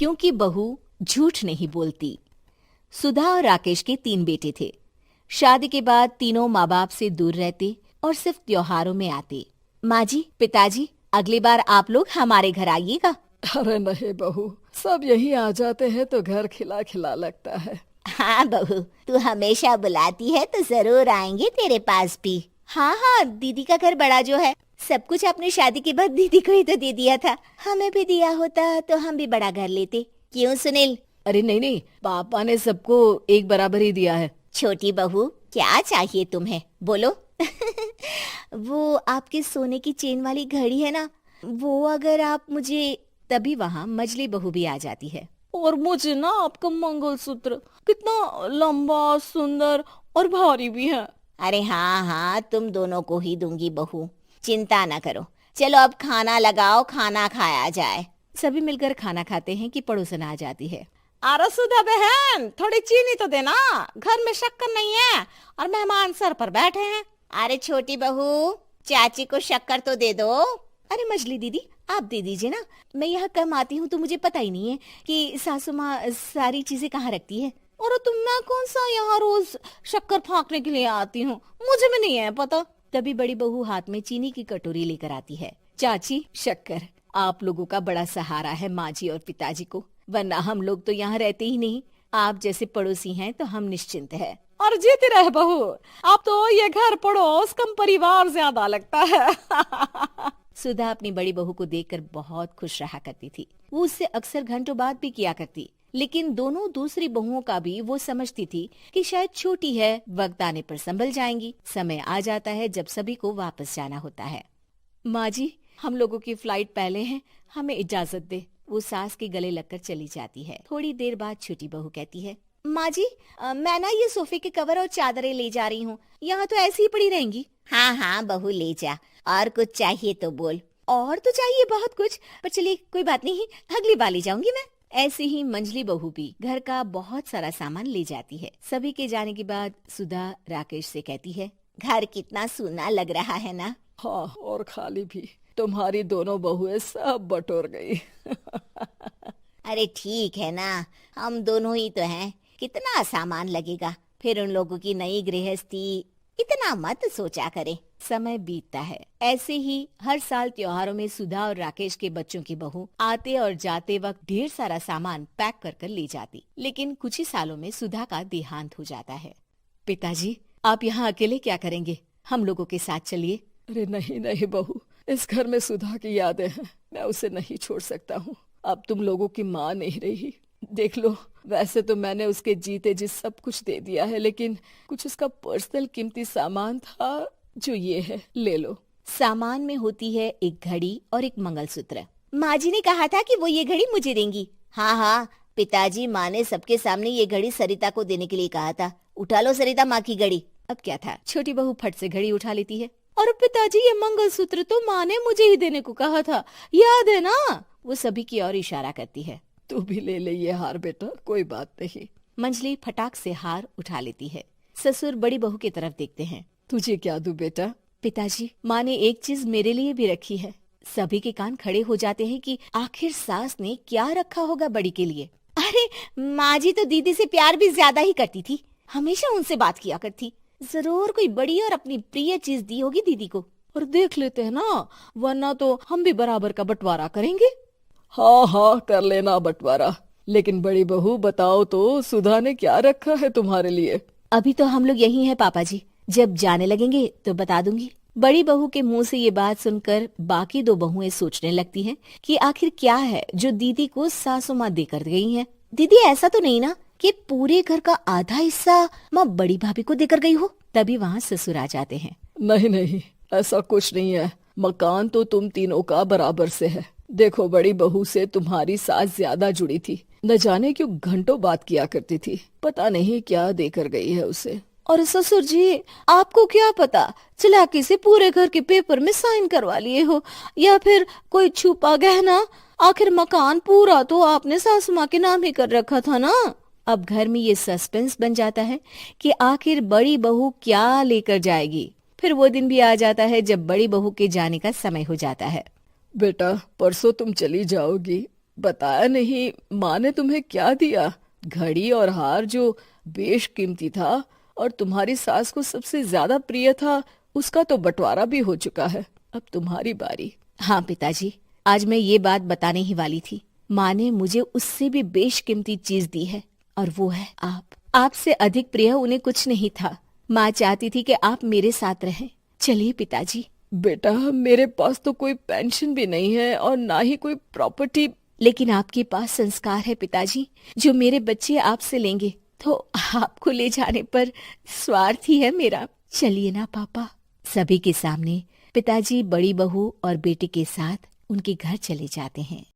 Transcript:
क्योंकि बहू झूठ नहीं बोलती। सुधा और राकेश के 3 बेटे थे। शादी के बाद तीनों माँ बाप से दूर रहते और सिर्फ त्योहारों में आते। माँ जी, पिताजी, अगली बार आप लोग हमारे घर आइएगा। अरे नहीं बहू, सब यही आ जाते हैं तो घर खिला खिला लगता है। हाँ बहू, तू हमेशा बुलाती है तो जरूर आएंगे तेरे पास भी। हाँ हाँ, दीदी का घर बड़ा जो है, सब कुछ आपने शादी के बाद दीदी को ही तो दे दिया था। हमें भी दिया होता तो हम भी बड़ा घर लेते। क्यों सुनील? अरे नहीं नहीं, पापा ने सबको एक बराबर ही दिया है। छोटी बहू, क्या चाहिए तुम्हें, बोलो। वो आपके सोने की चेन वाली घड़ी है ना, वो अगर आप मुझे, तभी वहाँ मजली बहू भी आ जाती है। और मुझे ना आपका मंगलसूत्र कितना लंबा, सुंदर और भारी भी है। अरे हाँ हाँ, तुम दोनों को ही दूंगी बहू, चिंता ना करो। चलो अब खाना लगाओ, खाना खाया जाए। सभी मिलकर खाना खाते हैं कि पड़ोसन आ जाती है। अरे सुधा बहन, थोड़ी चीनी तो देना, घर में शक्कर नहीं है और मेहमान सर पर बैठे हैं। अरे छोटी बहू, चाची को शक्कर तो दे दो। अरे मजली दीदी, आप दे दीजिए ना, मैं यहाँ कम आती हूँ तो मुझे पता ही नहीं है कि सासू माँ सारी चीजें कहाँ रखती है। और तुम, मैं कौन सा यहाँ रोज शक्कर फाँकने के लिए आती हूँ, मुझे भी नहीं है पता। तभी बड़ी बहू हाथ में चीनी की कटोरी लेकर आती है। चाची, शक्कर आप लोगों का बड़ा सहारा है माँ जी और पिताजी को, वरना हम लोग तो यहाँ रहते ही नहीं। आप जैसे पड़ोसी हैं तो हम निश्चिंत है। और जीती रहे बहू, अब तो ये घर पड़ोस कम परिवार ज्यादा लगता है। सुधा अपनी बड़ी बहू को देखकर बहुत खुश रहा करती थी। वो उससे अक्सर घंटों बात भी किया करती, लेकिन दोनों दूसरी बहुओं का भी वो समझती थी कि शायद छोटी है, वक्त आने पर संभल जाएंगी। समय आ जाता है जब सभी को वापस जाना होता है। माँ जी, हम लोगों की फ्लाइट पहले है, हमें इजाजत दे। वो सास के गले लगकर चली जाती है। थोड़ी देर बाद छोटी बहू कहती है, माँ जी, मैं ना ये सोफे के कवर और चादरें ले जा रही हूँ, यहाँ तो ऐसी ही पड़ी रहेंगी। हाँ हाँ बहू, ले जा, और कुछ चाहिए तो बोल। और तो चाहिए बहुत कुछ, पर चलिए कोई बात नहीं, अगली बार ले जाऊंगी मैं। ऐसे ही मंजली बहू भी घर का बहुत सारा सामान ले जाती है। सभी के जाने के बाद सुधा राकेश से कहती है, घर कितना सूना लग रहा है ना। हाँ, और खाली भी। तुम्हारी दोनों बहुएं सब बटोर गई। अरे ठीक है ना, हम दोनों ही तो हैं, कितना सामान लगेगा, फिर उन लोगों की नई गृहस्थी, इतना मत सोचा करे। समय बीतता है। ऐसे ही हर साल त्योहारों में सुधा और राकेश के बच्चों की बहू आते और जाते वक्त ढेर सारा सामान पैक कर कर ले जाती। लेकिन कुछ ही सालों में सुधा का देहांत हो जाता है। पिताजी, आप यहाँ अकेले क्या करेंगे? हम लोगों के साथ चलिए। अरे नहीं नहीं बहू, इस घर में सुधा की यादें हैं, मैं उसे नहीं छोड़ सकता हूँ। अब तुम लोगों की माँ नहीं रही। देख लो, वैसे तो मैंने उसके जीते जी सब कुछ दे दिया है, लेकिन कुछ उसका पर्सनल कीमती सामान था जो ये है, ले लो। सामान में होती है एक घड़ी और एक मंगलसूत्र। माँ जी ने कहा था कि वो ये घड़ी मुझे देंगी। हाँ हाँ, पिताजी, माँ ने सबके सामने ये घड़ी सरिता को देने के लिए कहा था। उठा लो सरिता माँ की घड़ी। अब क्या था, छोटी बहू फट से घड़ी उठा लेती है। और पिताजी, ये मंगलसूत्र तो माँ ने मुझे ही देने को कहा था, याद है ना? वो सभी की ओर इशारा करती है। तू भी ले ले ये हार बेटा, कोई बात नहीं। मंजली फटाक से हार उठा लेती है। ससुर बड़ी बहू की तरफ देखते हैं। तुझे क्या दूं बेटा? पिताजी, माँ ने एक चीज मेरे लिए भी रखी है। सभी के कान खड़े हो जाते हैं कि आखिर सास ने क्या रखा होगा बड़ी के लिए। अरे माँ जी तो दीदी से प्यार भी ज्यादा ही करती थी, हमेशा उनसे बात किया करती। जरूर कोई बड़ी और अपनी प्रिय चीज दी होगी दीदी को। और देख लेते हैं ना, वरना तो हम भी बराबर का बंटवारा करेंगे। हाँ हाँ, कर लेना बंटवारा। लेकिन बड़ी बहू, बताओ तो, सुधा ने क्या रखा है तुम्हारे लिए? अभी तो हम लोग यही हैं पापा जी, जब जाने लगेंगे तो बता दूंगी। बड़ी बहू के मुंह से ये बात सुनकर बाकी दो बहुएं सोचने लगती हैं कि आखिर क्या है जो दीदी को सासू माँ देकर गई हैं। दीदी, ऐसा तो नहीं ना कि पूरे घर का आधा हिस्सा माँ बड़ी भाभी को देकर गई हो? तभी वहाँ ससुर आ जाते हैं। नहीं नहीं, ऐसा कुछ नहीं है। मकान तो तुम तीनों का बराबर से है। देखो, बड़ी बहू से तुम्हारी सास ज्यादा जुड़ी थी, न जाने क्यों घंटों बात किया करती थी। पता नहीं क्या देकर गई है उसे। और ससुर जी, आपको क्या पता, चालाकी से पूरे घर के पेपर में साइन करवा लिए हो, या फिर कोई छुपा गहना। आखिर मकान पूरा तो आपने सासू माँ के नाम ही कर रखा था ना। अब घर में ये सस्पेंस बन जाता है कि आखिर बड़ी बहू क्या लेकर जाएगी। फिर वो दिन भी आ जाता है जब बड़ी बहू के जाने का समय हो जाता है। बेटा, परसों तुम चली जाओगी, बताया नहीं, माँ ने तुम्हें क्या दिया? घड़ी और हार जो बेशकीमती था और तुम्हारी सास को सबसे ज्यादा प्रिय था, उसका तो बंटवारा भी हो चुका है। अब तुम्हारी बारी। हाँ पिताजी, आज मैं ये बात बताने ही वाली थी। माँ ने मुझे उससे भी बेशकीमती चीज दी है और वो है आप। आपसे अधिक प्रिय उन्हें कुछ नहीं था। माँ चाहती थी कि आप मेरे साथ रहें। चलिए पिताजी। बेटा, मेरे पास तो कोई पेंशन भी नहीं है और ना ही कोई प्रॉपर्टी। लेकिन आपके पास संस्कार है पिताजी, जो मेरे बच्चे आपसे लेंगे, तो आपको ले जाने पर स्वार्थ ही है मेरा। चलिए ना पापा। सभी के सामने पिताजी बड़ी बहू और बेटे के साथ उनके घर चले जाते हैं।